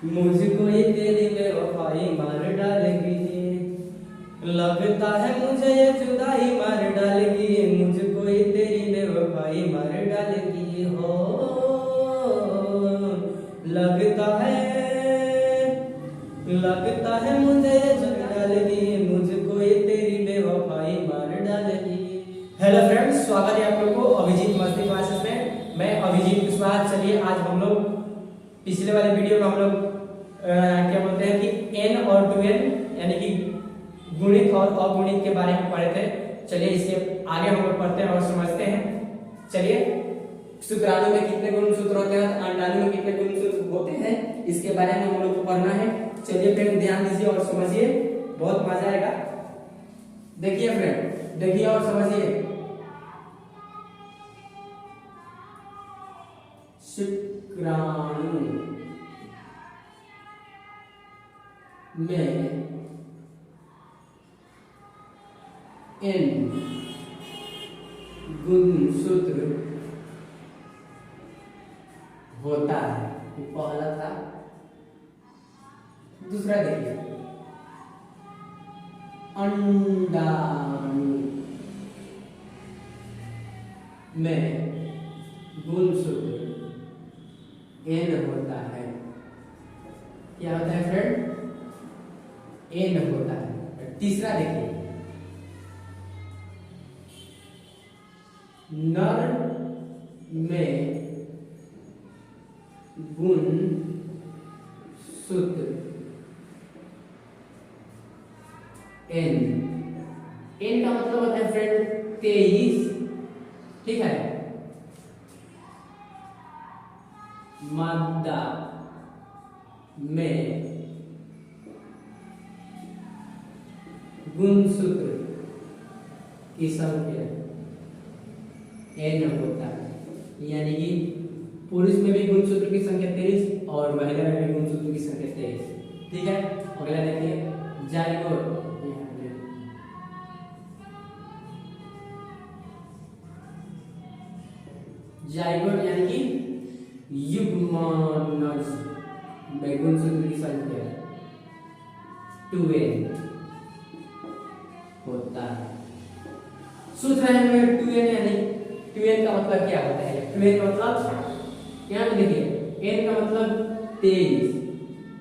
मुझको ये तेरी बेवफाई मार डालेगी, लगता है मुझे ये जुदाई मार डालेगी, मुझको ये तेरी बेवफाई मार डालेगी हो। लगता है मुझे ये जुदा डालेगी, मुझको ये तेरी बेवफाई मार डालेगी। हेलो फ्रेंड्स, स्वागत है आप लोगों को अभिजीत मस्ती क्लासेस में। मैं अभिजीत कुशवाहा। चलिए आज हम लोग पिछले वाले वीडियो में हम लोग क्या बोलते हैं कि एन और टू एन यानी कि गुणित और अगुणित के बारे में पढ़े थे। चलिए इसके आगे हम लोग पढ़ते हैं और समझते हैं। चलिए शुक्राणु में कितने गुणसूत्र होते हैं, अंडाणु में कितने गुणसूत्र होते हैं, इसके बारे में हम लोग को पढ़ना है। चलिए फ्रेंड ध्यान दीजिए और समझिए, बहुत मजा आएगा। देखिए फ्रेंड, देखिए और समझिए। शुक्राणु में एन गुणसूत्र होता है, ये पहला था। दूसरा देखिए, अंडाणु में गुणसूत्र एन होता है। क्या होता है फ्रेंड? एन होता है। तीसरा देखिए, नर में गुण सूत्र एन। एन का मतलब होता है फ्रेंड 23, ठीक है। मादा में गुणसूत्र की संख्या एन होता है, यानी कि पुरुष में भी गुणसूत्र की संख्या 23 और महिला में भी गुणसूत्र की संख्या 23, ठीक है। अगला देखिए, जाइगोट। जाइगोट यानी कि युग्मनज में गुणसूत्र की संख्या 2n होता है। सूत्र है 2n, यानी 2n का मतलब क्या होता है? 2n का मतलब यहाँ पे देखिए, n का मतलब 23,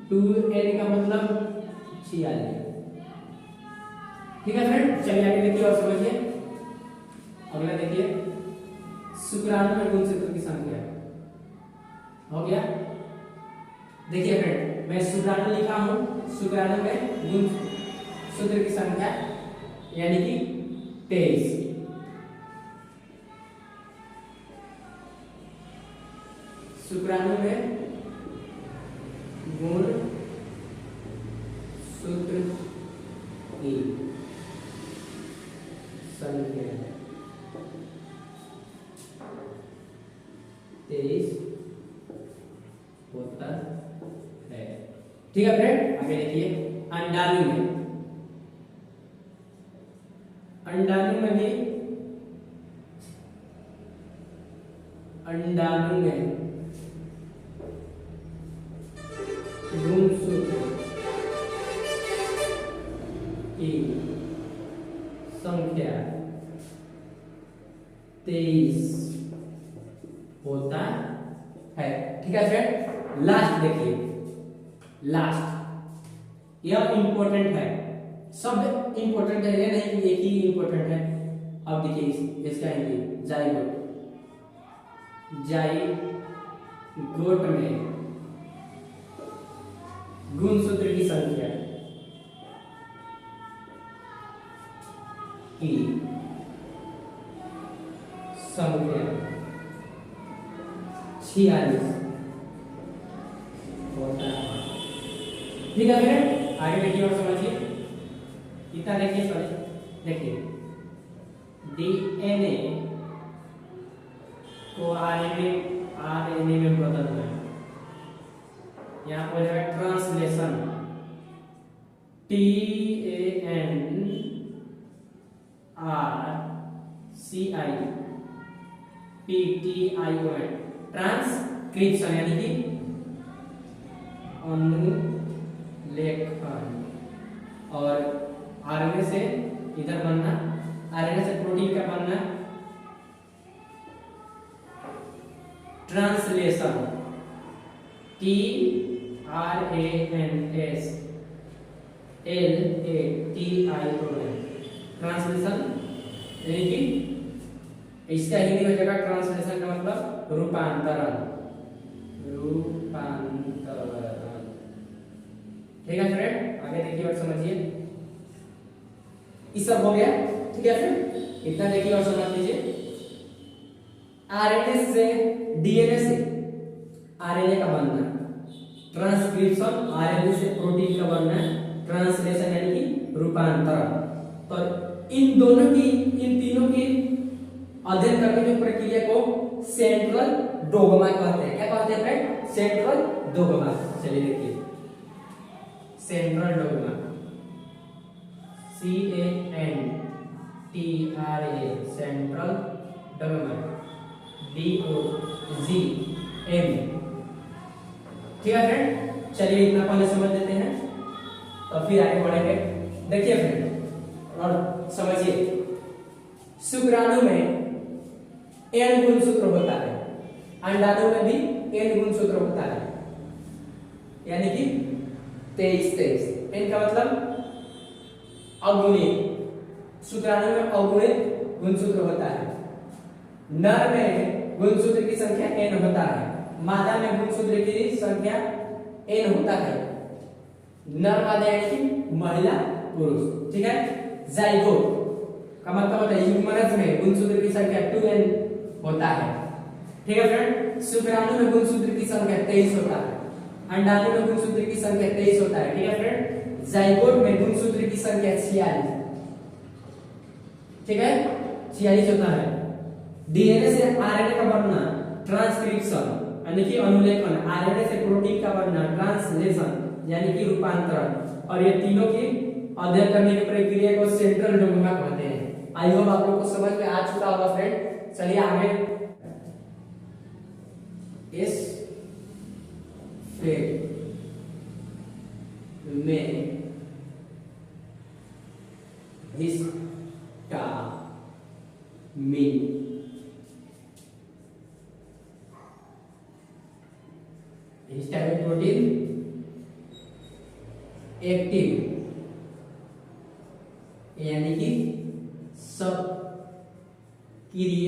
2n का मतलब 46, ठीक है फ्रेंड। चलिए आगे देखिए और समझिए। अगला देखिए, शुक्राणु में गुणसूत्र की संख्या हो गया। देखिए फ्रेंड, मैं शुक्राणु लिखा हूं, शुक्राणु में गुणसूत्र की संख्या यानी कि 23। शुक्राणु में गुण सूत्र की संख्या 23 होता है, ठीक है फ्रेंड। आगे देखिए, अंडाणु में, अंडाणु में भी अंडाणु में गुणसूत्र की संख्या 23 होता है, ठीक है फ्रेंड। लास्ट देखिए, लास्ट यह इंपॉर्टेंट है, सब इंपॉर्टेंट है, ये नहीं कि एक ही इंपॉर्टेंट है। अब देखिए इसका है जाइगोट। जाइगोट में गुणसूत्र की संख्या की संख्या 46 होता है, ठीक है फ्रेंड। आगे देखिए और समझिए। इतना देखिए, सॉरी देखिए, डीएनए को आरएनए में बदलना है। यहाँ पर है ट्रांसलेशन, TANRCIPTION, ट्रांसक्रिप्शन यानी कि अनुलेखन। और आरएनए से इधर बनना, आरएनए से प्रोटीन का बनना ट्रांसलेशन, TRANSLATION, ट्रांसलेशन यानी कि इसका हिंदी हो जाएगा ट्रांसलेशन का मतलब रूपांतरण, रूपांतरण। ठीक है फ्रेंड, आगे देखिए और समझिए। ये सब हो गया, ठीक है फ्रेंड, इतना देखिए और समझ लीजिए। आरएनए से डीएनए से आरएनए का बनना ट्रांसक्रिप्शन, आरएनए से प्रोटीन का बनना ट्रांसलेशन यानी कि रूपांतरण। तो इन दोनों की, इन तीनों की अध्ययन करने की प्रक्रिया को सेंट्रल डोग्मा कहते हैं। क्या कहते हैं फ्रेंड? Central dogma. चलिए देखिए, central dogma, CANTRA, central dogma, DOGM। ठीक है फ्रेंड, चलिए इतना पहले समझ लेते हैं, तो फिर आगे बढ़ेंगे। देखिए फ्रेंड और समझिए, शुक्राणु में n गुणसूत्र होता है, अंडाणु में भी n गुणसूत्र होता है, यानी कि 23। n का मतलब अगुणित, शुक्राणु में अगुणित गुणसूत्र होता है। नर में गुणसूत्र की संख्या n होता है, मादा में गुणसूत्र की संख्या n होता है। नर मादा यानी कि महिला पुरुष। ठीक है, जाइगोट का मतलब होता है ह्यूमनस में गुणसूत्र की संख्या 2n होता है। ठीक है फ्रेंड, शुक्राणु में गुणसूत्र की संख्या 23 होता है, अंडाणु में गुणसूत्र की संख्या 23 होता है। ठीक है फ्रेंड, जाइगोट में गुणसूत्र की संख्या 46। ठीक है, 46 होता है। डीएनए से आरएनए का बनना ट्रांसक्रिप्शन यानी कि अनुलेखन, आरएनए से प्रोटीन का बनना ट्रांसलेशन यानी कि रूपांतरण। और ये तीनों की अध्ययन करने की प्रक्रिया को सेंट्रल डोग्मा कहते हैं। आई होप आप लोग को समझ में आ चुका होगा फ्रेंड। चलिए आगे, इस फेट में हिस्टामिन प्रोटीन एक्टिव यानी कि सक्रिय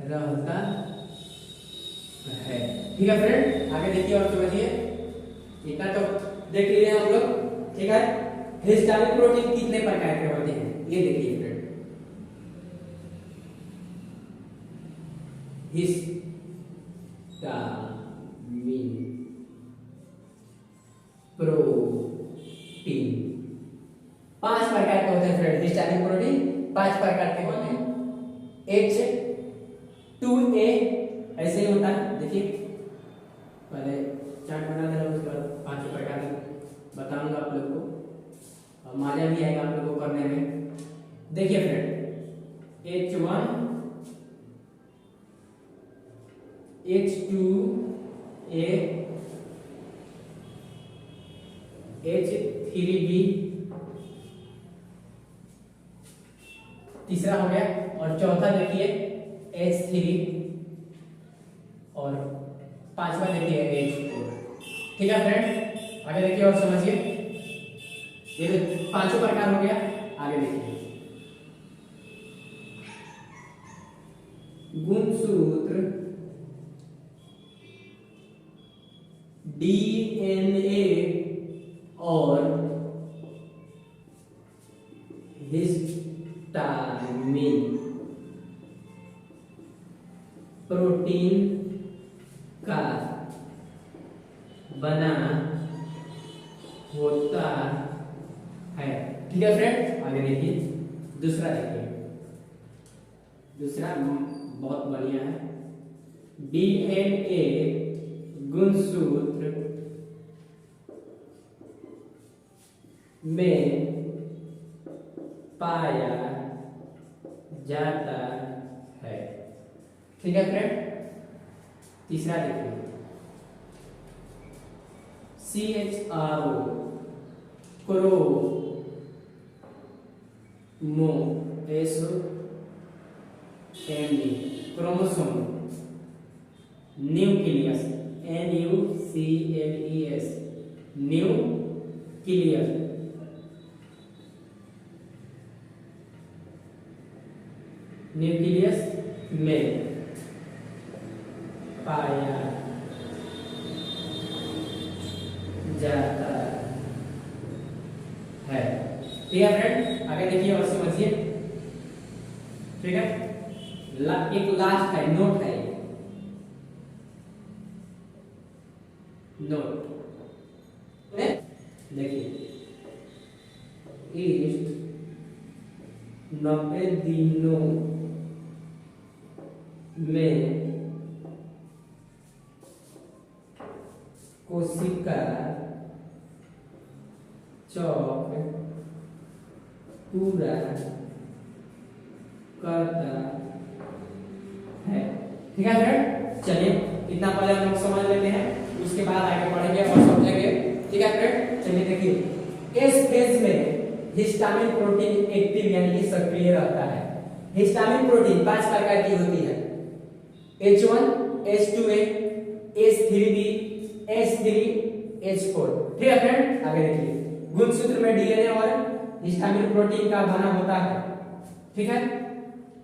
रहता है। ठीक है फ्रेंड, आगे देखिए और समझिए। इतना तो देख लिए हम लोग। ठीक है, हिस्टामिन प्रोटीन कितने प्रकार के होते हैं ये देखिए फ्रेंड। हिस्टामिन प्रोटीन 5 प्रकार के होते हैं फ्रेंड। हिस्टामिन प्रोटीन 5 प्रकार के होते हैं। H2A ऐसे ही होता है, देखिए पहले चार्ट बना देना, उसके बाद 5 प्रकार बताऊंगा आप लोग को, और मजा भी आएगा आप लोग को करने में। देखिए फ्रेंड, H1, H2A, H3B, तीसरा हो गया, और चौथा देखिए H3, और पांचवा देखिए H4। ठीक है फ्रेंड, आगे देखिए और समझिए। ये 5 प्रकार हो गया। आगे देखिए, गुणसूत्र डीएनए और हिस्टामिन प्रोटीन का बना होता है। ठीक है फ्रेंड, आगे देखिए। दूसरा देखिए, दूसरा बहुत बढ़िया है। डीएनए गुणसूत्र में पाया जाता है। ठीक है फ्रेंड, तीसरा देखिए, CHRO, क्रो मो SOME, chromosome, nucleus NUCLES, nucleus, nucleus में पाया जाता है। ठीक है फ्रेंड, आगे देखिए और समझिए। ठीक है, एक लास्ट है, नोट है, नोट देखिए, ईस्ट 90 दिनों में कोशिका चौक पूरा करता है। ठीक है फ्रेंड, चलिए इतना पहले हम लोग समझ लेते हैं, उसके बाद आगे पढ़ेंगे और समझेंगे। ठीक है फ्रेंड, चलिए देखिए, इस फेज में हिस्टामिन प्रोटीन एक्टिव यानी कि सक्रिय रहता है। हिस्टामिन प्रोटीन 5 प्रकार की होती है, H1, H2A, H3B, H3, H4। ठीक है फ्रेंड, आगे देखिए, गुणसूत्र में डीएनए और हिस्टामिन प्रोटीन का बना होता है। ठीक है,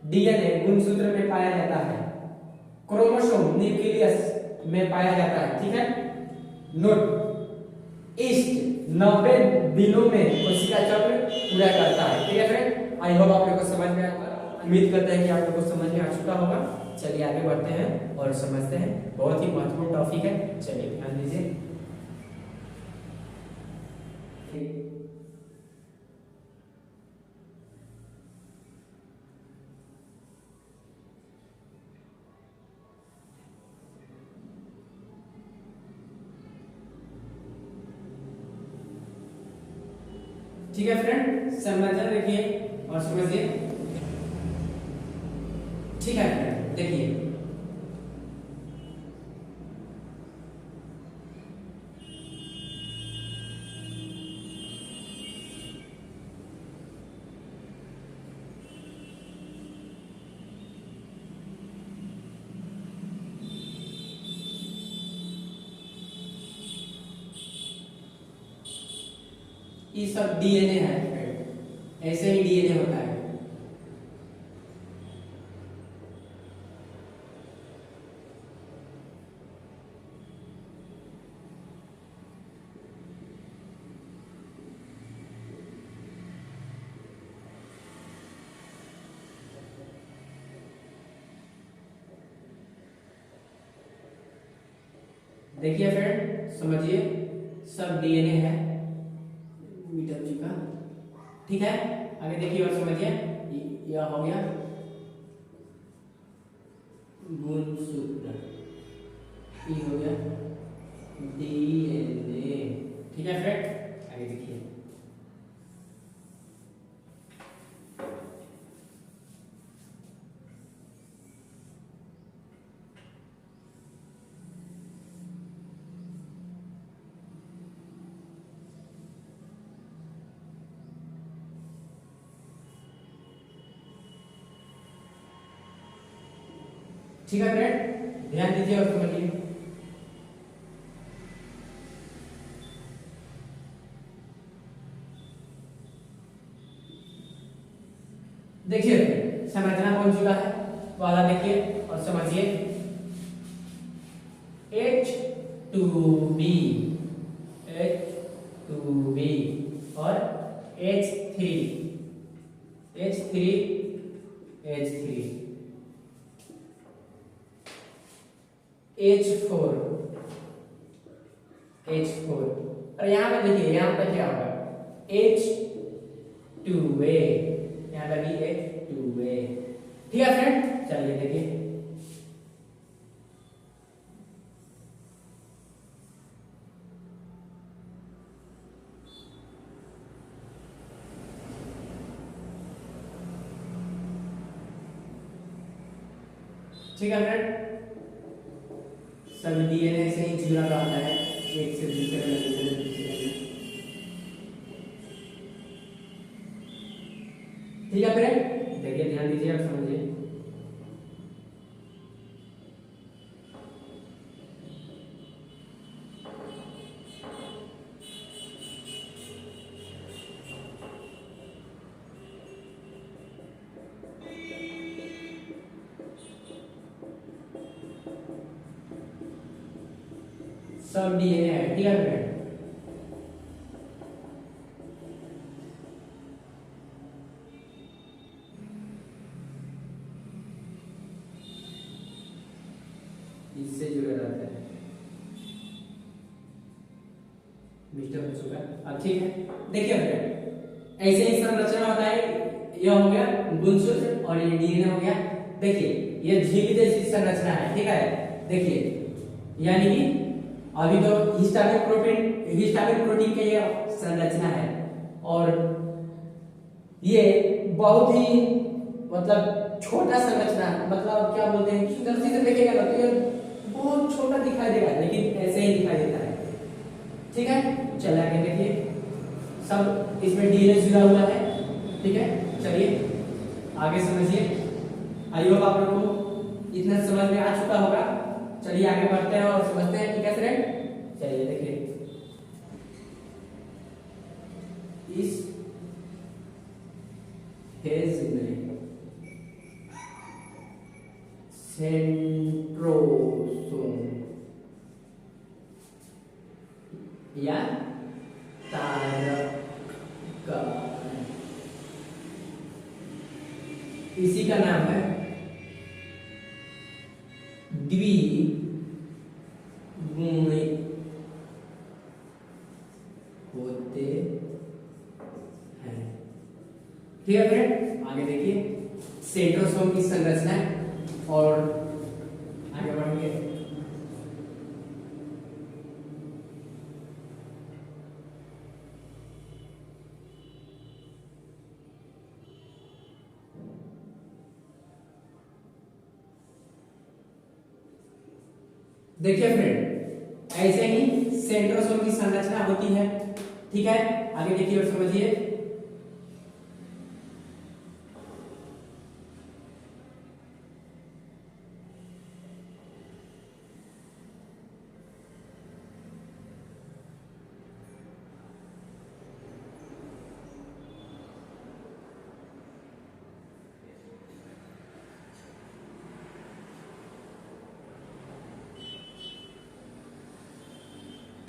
डीएनए गुणसूत्र में पाया जाता है, क्रोमोसोम न्यूक्लियस में पाया जाता है। ठीक है, नोट, ईस्ट 90 दिनों में कोशिका चक्र पूरा करता है। ठीक है फ्रेंड, आई होप आप लोगों को समझ में आया, उम्मीद करते हैं कि आप लोगों को समझ में आ चुका होगा। चलिए आगे बढ़ते हैं और समझते हैं, बहुत ही महत्वपूर्ण टॉपिक है। चलिए ध्यान दीजिए। ठीक है फ्रेंड, संरचना देखिए और समझिए। ठीक है फ्रेंड, देखिए ये सब डीएनए है फ्रेंड, ऐसे ही डीएनए होता है। देखिए फ्रेंड, समझिए, सब डीएनए है, मिट चुका। ठीक है, आगे देखिए और समझिए, यह हो गया गुणसूत्र, ये हो गया डीएनए। ठीक है फ्रेंड, आगे देखिए, ठीक है फ्रेंड, ध्यान दीजिए और समझिए। देखिए संरचना बन चुका है, वाला देखिए और समझिए। H2B, H2B और H3, H3, H3, H4, H4, और यहाँ पे देखिए, यहाँ पे क्या होगा, H2A, यहाँ पे भी H2A। ठीक है फ्रेंड, चलिए देखिए, ठीक है फ्रेंड, सभी डीएनए से ही जुड़ा रहता है। एक से दूसरे में, दूसरे से तीसरे में। ठीक है फ्रेंड, देखिए ध्यान दीजिए और समझिए। सब डीएनए है, ठीक है फ्रेंड। इससे जुड़े रहते हैं। मिस्टर हो चुका अब, ठीक है। देखिए फ्रेंड, ऐसे ही संरचना होता है। यह हो गया गुणसूत्र और ये डीएनए हो गया। देखिए ये झिल्ली जैसी संरचना है, ठीक है। देखिए यानी कि अभी तो हिस्टामिक प्रोटीन की ये संरचना है, और ये बहुत ही मतलब छोटा संरचना, मतलब क्या बोलते हैं, सूक्ष्मदर्शी से देखेगा ना तो ये बहुत छोटा दिखाई देगा, लेकिन ऐसे ही दिखाई देता है, ठीक है। चलिए आगे देखिए, सब इसमें डीएनए जुड़ा हुआ है, ठीक है। चलिए आगे समझिए। आई होप आप लोग को इतना समझ में आ चुका होगा। चलिए आगे बढ़ते हैं और समझते हैं, ठीक है फ्रेंड। चलिए देखिए, इस फेज में सेंट्रोसोम या तारक, इसी का नाम है द्विगुणित होते हैं, ठीक है फ्रेंड। आगे देखिए सेंट्रोसोम की संरचना और आगे बढ़ेंगे। देखिए फ्रेंड, ऐसे ही सेंट्रोसोम की संरचना होती है, ठीक है। आगे देखिए और समझिए।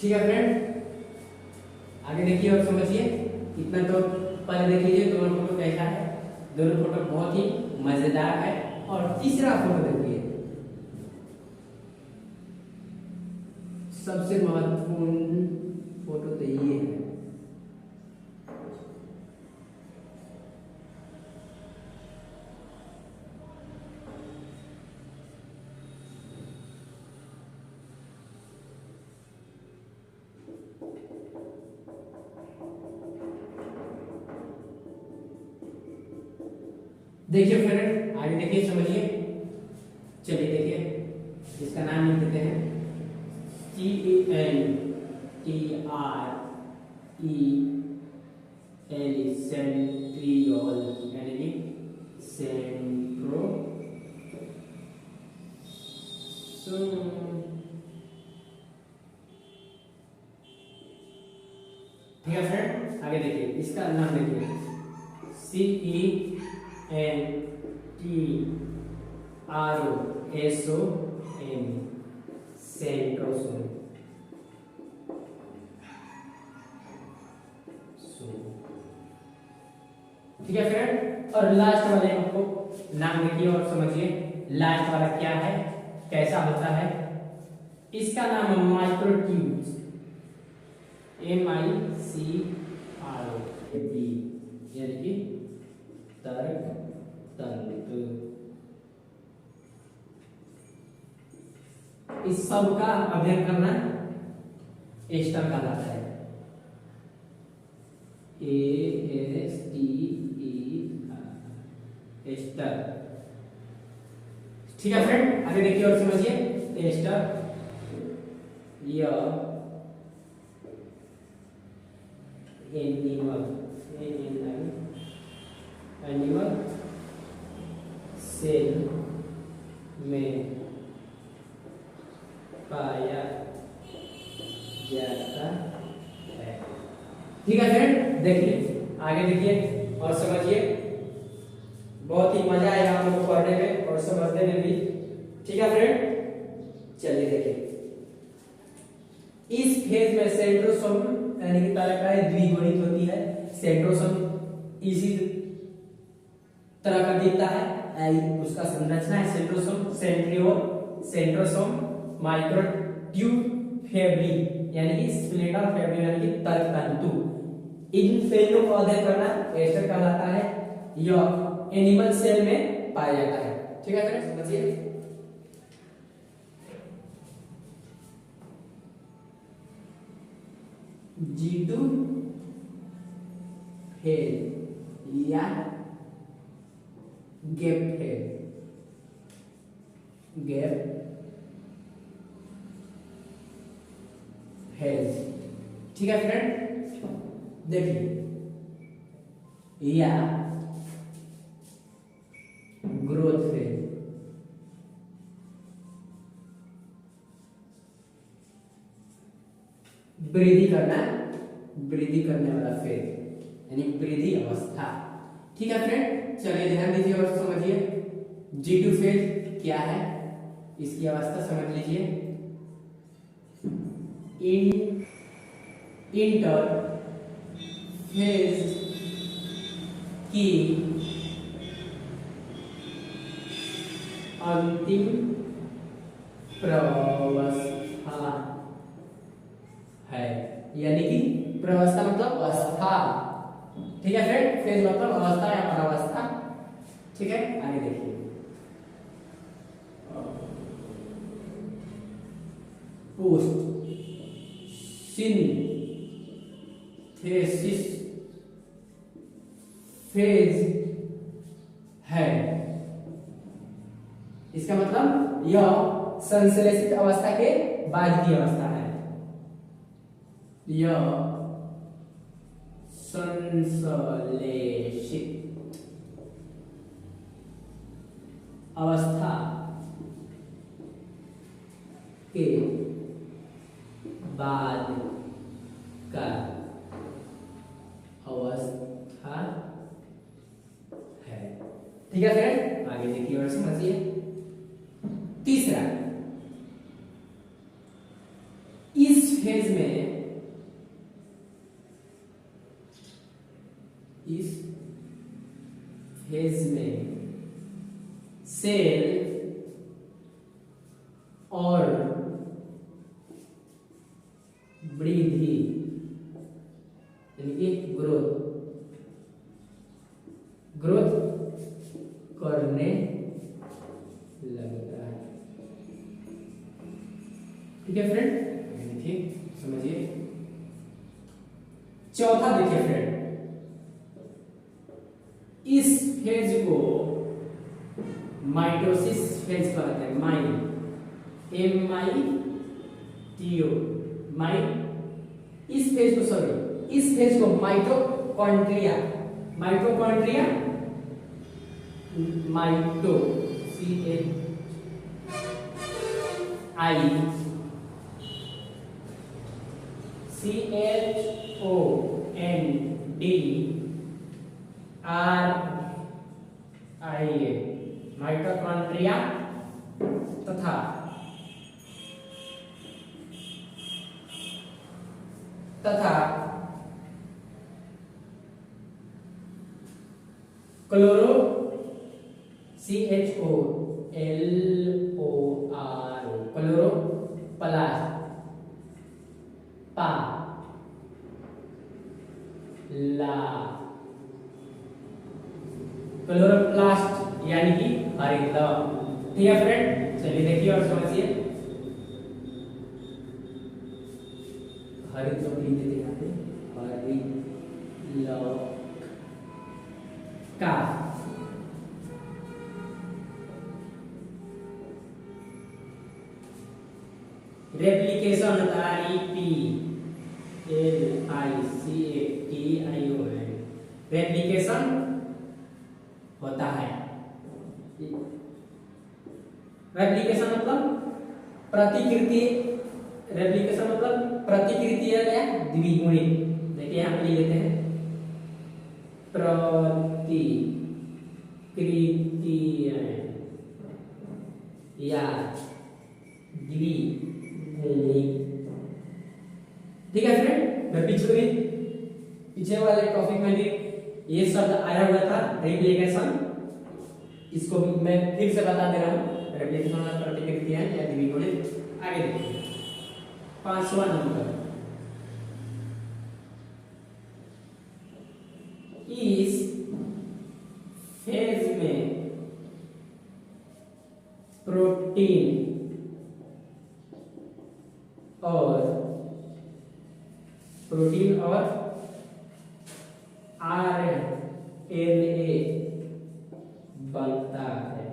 ठीक है फ्रेंड, आगे देखिए और समझिए। इतना तो पहले देख लीजिए दोनों फोटो कैसा है। दोनों फोटो बहुत ही मजेदार है। और तीसरा फोटो देखिए, सबसे महत्वपूर्ण फोटो तो ये है। देखिए फ्रेंड, आगे देखिए समझिए। चलिए देखिए, इसका नाम लिख देते हैं CENTREL, सेंट्रियोल, यानी कि सेंट्रोसोम, ठीक है फ्रेंड। आगे देखिए, इसका नाम देखिए CENTROSOM, सेंट्रोसोम। ठीक है फ्रेंड, और लास्ट वाले आपको नाम देखिए और समझिए। लास्ट वाला क्या है, कैसा होता है। इसका नाम है माइक्रोट्यूब्स, MICRO, यानी कि तर्क तंतु। इस सब का अध्ययन करना एस्टर कहलाता है, ASTER, एस्टर। ठीक है फ्रेंड, आगे देखिए और समझिए। एस्टर, यह एनिमल, एनिमल सेल में पाया जाता है। ठीक है फ्रेंड, देखिए आगे देखिए और समझिए, बहुत ही मजा आएगा आप लोगों को पढ़ने में और समझने में भी। ठीक है फ्रेंड, चलिए देखिए, इस फेज में सेंट्रोसोम यानी कि तालिकाएं द्विगुणित होती है। सेंट्रोसोम इसी तरह का दिखता है, उसका संरचना है सेंट्रोसोम, सेंट्रियोल, सेंट्रोसोम, माइक्रोट्यूब्यूली यानी कि स्प्लेटा फेब्री यानी कि तर्क तंतु। इन फेलों को अध्ययन करना एस्टर कहलाता है। यह एनिमल सेल में पाया जाता है। ठीक है फ्रेंड्स, समझिए। G2 फेज या गैप फेज, गैप फेज। ठीक है फ्रेंड, देखिए, या ग्रोथ फेज, वृद्धि करना, वृद्धि करने वाला फेज यानी वृद्धि अवस्था। ठीक है फ्रेंड, चलिए ध्यान दीजिए और समझिए G2 फेज क्या है, इसकी अवस्था समझ लीजिए। इंटर फेज की अंतिम प्रवस्था है, यानी कि प्रवस्था मतलब अवस्था। ठीक है फ्रेंड, फेज मतलब अवस्था या प्रवस्था। ठीक है, आगे देखिए, पोस्ट सिंथेसिस फेज है। इसका मतलब यह संश्लेषित अवस्था के बाद की अवस्था है। यह संश्लेषित अवस्था के बाद का अवस्था है। ठीक है फ्रेंड, आगे देखिए और समझिए। तीसरा, इस फेज में, इस फेज में सेल और वृद्धि यानी कि ग्रोथ करने लगता है। ठीक है फ्रेंड, देखिए समझिए। चौथा देखिए फ्रेंड, इस फेज को माइटोसिस फेज कहते हैं। MITO इस फेज को, सॉरी, इस फेज को माइटोकॉन्ड्रिया, माइटो CHONDRIA माइटोकॉन्ड्रिया तथा क्लोरो क्लोरो क्लोरोप्लास्ट यानी कि हरितक। ठीक है फ्रेंड, चलिए देखिए और समझिए। हरितक लिख देते यहाँ पे, हरितक का रेप्लिकेशन होता है, LICATION रेप्लिकेशन होता है। रेप्लिकेशन मतलब प्रतिकृति, रेप्लिकेशन मतलब प्रतिकृति या द्विगुणी। देखिए यहाँ पे लिख लेते हैं प्रतिकृति या द्विगुणी। ठीक है फ्रेंड, मैं पीछे वाले टॉपिक में भी ये शब्द आया हुआ था रेप्लिकेशन, इसको भी मैं फिर से बता दे रहा हूँ। रेप्लिकेशन मतलब प्रतिकृति है या द्विगुणी। आगे देखिए 5वां नंबर, इस फेज में प्रोटीन और RNA बनता है।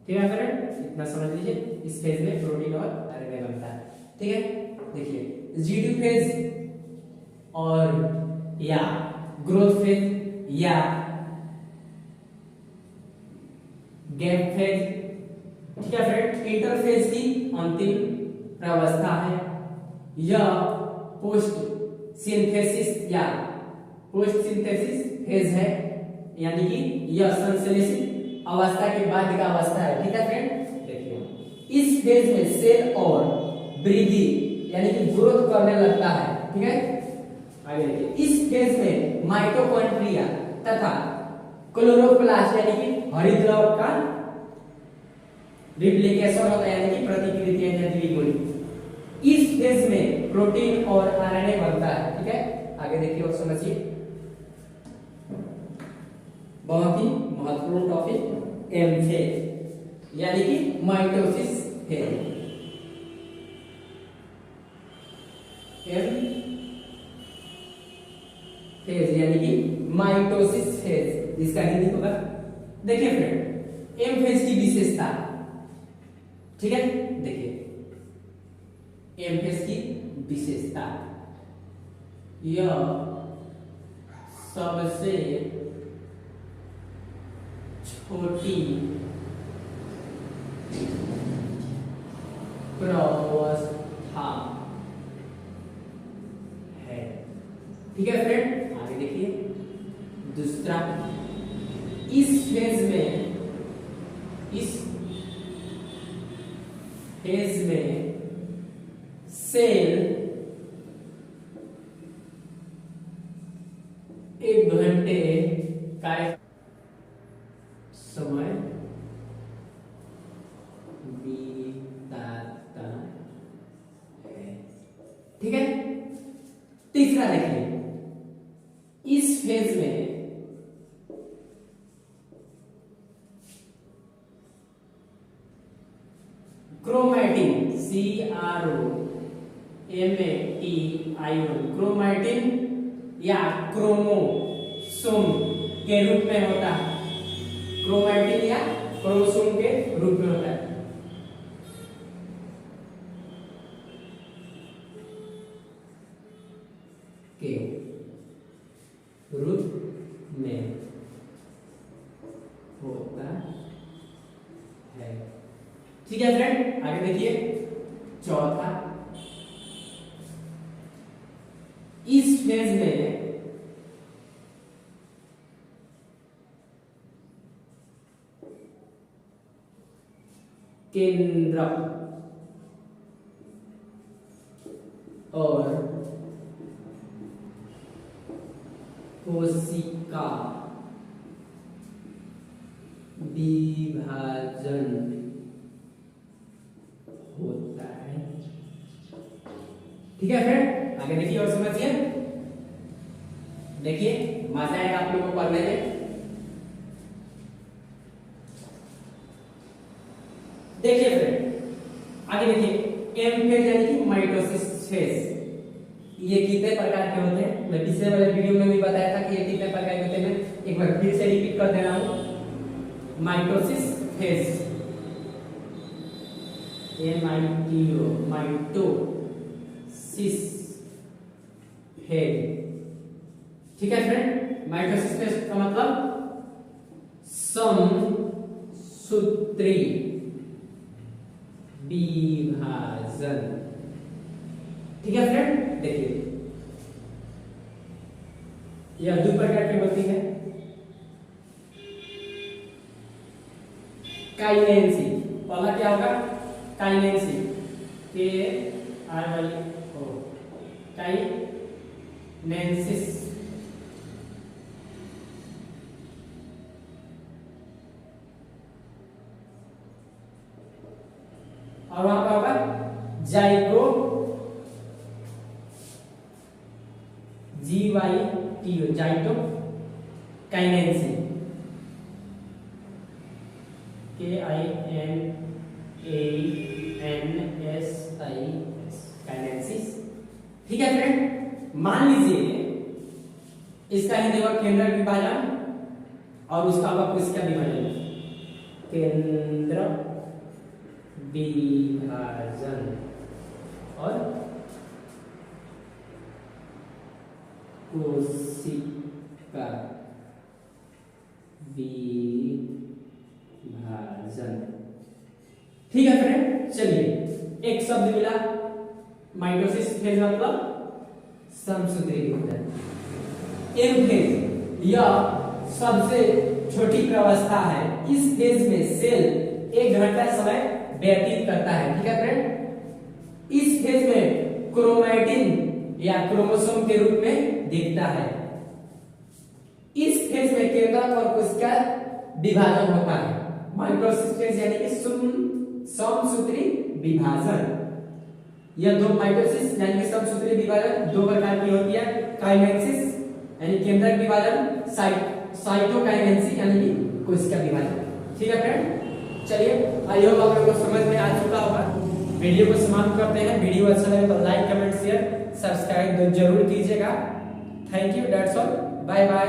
ठीक है फ्रेंड, इतना समझ लीजिए। इस फेज में प्रोटीन और आरएनए बनता है। ठीक है, देखिए G2 फेज और या ग्रोथ फेज या गैप फेज। ठीक है फ्रेंड, इंटरफेज की अंतिम अवस्था है। यह पोस्ट सिंथेसिस या पोस्ट सिंथेसिस फेज है, यानी कि यह संश्लेषित अवस्था के बाद का अवस्था है। ठीक है फ्रेंड, देखिए इस फेज में सेल और वृद्धि यानी कि ग्रोथ करने लगता है। ठीक है, आगे देखिए इस फेज में माइटोकॉन्ड्रिया तथा क्लोरोप्लास्ट यानी कि हरिद्रव का रिप्लिकेशन होता है, यानी कि प्रतिकृति या द्विगुणी। इस फेज में प्रोटीन और आरएनए बनता है। ठीक है, आगे देखिए और समझिए, बहुत ही महत्वपूर्ण टॉपिक एम फेज यानी कि माइटोसिस फेज। एम फेज यानी कि माइटोसिस फेज, इसका हिंदी होगा। देखिए फ्रेंड, एम फेज की विशेषता, ठीक है, देखिए एम फेज की विशेषता, यह सबसे छोटी प्रावस्था है। ठीक है फ्रेंड, आगे देखिए दूसरा, इस फेज में सेल 1 घंटे का समय बीताता है। ठीक है, तीसरा देखिए, इस फेज में क्रोमैटिन CROMATIN क्रोमैटिन या क्रोमोसोम के रूप में होता है। क्रोमैटिन या क्रोमोसोम के रूप में होता है। के रूप में होता है। ठीक है फ्रेंड, आगे देखिए चौथा, इस फेज में केंद्रक और कोशिका विभाजन होता है। ठीक है फ्रेंड, आगे देखिए और समझिए। देखिए मजा आएगा आप लोगों को पढ़ने में। देखिए फ्रेंड, आगे देखिए एम फेज यानी कि माइटोसिस फेज, ये कितने प्रकार के होते हैं? मैं पिछले वाले वीडियो में भी बताया था कि ये कितने प्रकार के होते हैं। एक बार फिर से रिपीट कर दे रहा हूं। Mitosis phase, MITO mitosis head. ठीक है फ्रेंड, माइटोसिस का मतलब समसूत्री विभाजन। ठीक है फ्रेंड, देखिए यह दो प्रकार की होती है। काइनेंसी, पहला क्या होगा? काइनेंसी, KRYO, काइनेंसिस। और वहां पर होगा जाइगो, GYTO, जाइटो काइनेंसी, KINANSIS, काइनेंसिस। ठीक है फ्रेंड, मान लीजिए इसका हिंदी होगा केंद्रक विभाजन और उसका होगा कोशिका विभाजन। केंद्र विभाजन और कोशिका विभाजन। ठीक है फ्रेंड, चलिए एक शब्द मिला, माइटोसिस फेज मतलब समसूत्री विभाजन। एम फेज, यह सबसे छोटी प्रवस्था है। इस फेज में सेल 1 घंटा समय व्यतीत करता है। ठीक है फ्रेंड, इस फेज में क्रोमैटिन या क्रोमोसोम के रूप में दिखता है। इस फेज में केंद्रक और कोशिका विभाजन होता है। माइटोसिस फेज यानी कि समसूत्री विभाजन। यह दो माइटोसिस यानी कि समसूत्री विभाजन दो प्रकार की होती है। काइनेंसिस यानी केंद्रक विभाजन, साइटोकाइनेंसी यानी कि कोशिका विभाजन। ठीक है फ्रेंड, चलिए आई होप आप लोगों को समझ में आ चुका होगा। वीडियो को समाप्त करते हैं। वीडियो अच्छा लगे तो लाइक, कमेंट, शेयर, सब्सक्राइब जरूर कीजिएगा। Thank you, that's all, bye bye.